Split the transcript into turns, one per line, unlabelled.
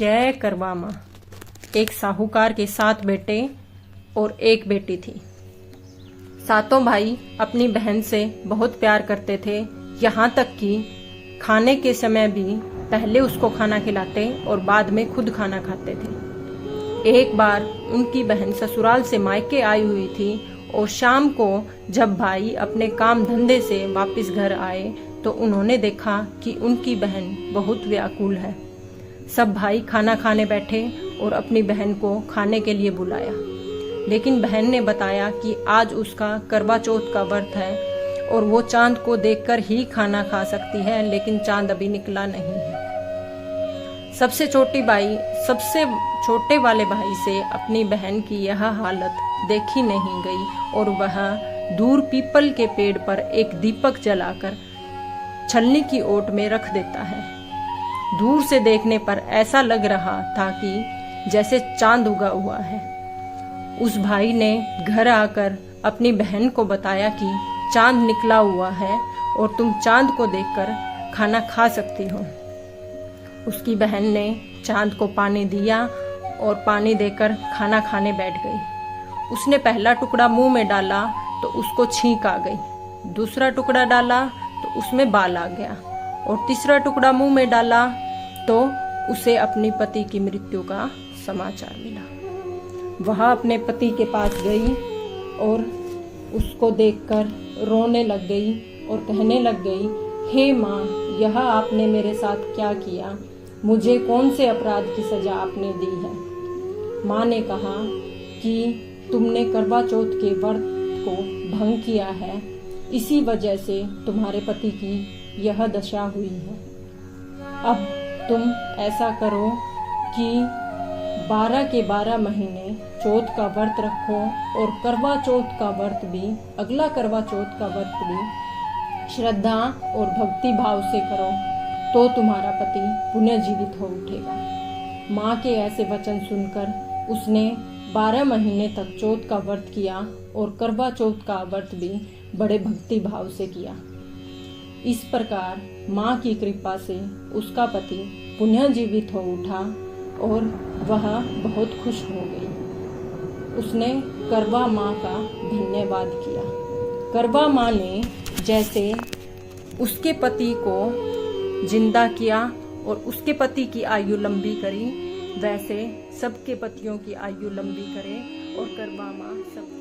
जय करवा माँ। एक साहूकार के 7 बेटे और 1 बेटी थी। सातों भाई अपनी बहन से बहुत प्यार करते थे, यहाँ तक कि खाने के समय भी पहले उसको खाना खिलाते और बाद में खुद खाना खाते थे। एक बार उनकी बहन ससुराल से मायके आई हुई थी और शाम को जब भाई अपने काम धंधे से वापस घर आए तो उन्होंने देखा कि उनकी बहन बहुत व्याकुल है। सब भाई खाना खाने बैठे और अपनी बहन को खाने के लिए बुलाया, लेकिन बहन ने बताया कि आज उसका करवा चौथ का व्रत है और वो चांद को देखकर ही खाना खा सकती है, लेकिन चांद अभी निकला नहीं है। सबसे छोटे वाले भाई से अपनी बहन की यह हालत देखी नहीं गई और वह दूर पीपल के पेड़ पर एक दीपक जलाकर छलनी की ओट में रख देता है। दूर से देखने पर ऐसा लग रहा था कि जैसे चांद उगा हुआ है। उस भाई ने घर आकर अपनी बहन को बताया कि चांद निकला हुआ है और तुम चांद को देखकर खाना खा सकती हो। उसकी बहन ने चांद को पानी दिया और पानी देकर खाना खाने बैठ गई। उसने पहला टुकड़ा मुंह में डाला तो उसको छींक आ गई, दूसरा टुकड़ा डाला तो उसमें बाल आ गया और तीसरा टुकड़ा मुंह में डाला तो उसे अपनी पति की मृत्यु का समाचार मिला। वह अपने पति के पास गई और उसको देखकर रोने लग गई और कहने लग गई, हे माँ, यह आपने मेरे साथ क्या किया? मुझे कौन से अपराध की सजा आपने दी है? माँ ने कहा कि तुमने करवा चौथ के व्रत को भंग किया है, इसी वजह से तुम्हारे पति की यह दशा हुई है। अब तुम ऐसा करो कि 12 के 12 महीने चौथ का व्रत रखो और करवा चौथ का व्रत भी, अगला करवा चौथ का व्रत भी श्रद्धा और भक्ति भाव से करो तो तुम्हारा पति पुनर्जीवित हो उठेगा। माँ के ऐसे वचन सुनकर उसने 12 महीने तक चौथ का व्रत किया और करवा चौथ का व्रत भी बड़े भक्ति भाव से किया। इस प्रकार माँ की कृपा से उसका पति पुनर्जीवित हो उठा और वह बहुत खुश हो गई। उसने करवा माँ का धन्यवाद किया। करवा माँ ने जैसे उसके पति को जिंदा किया और उसके पति की आयु लंबी करी, वैसे सबके पतियों की आयु लंबी करे और करवा माँ सब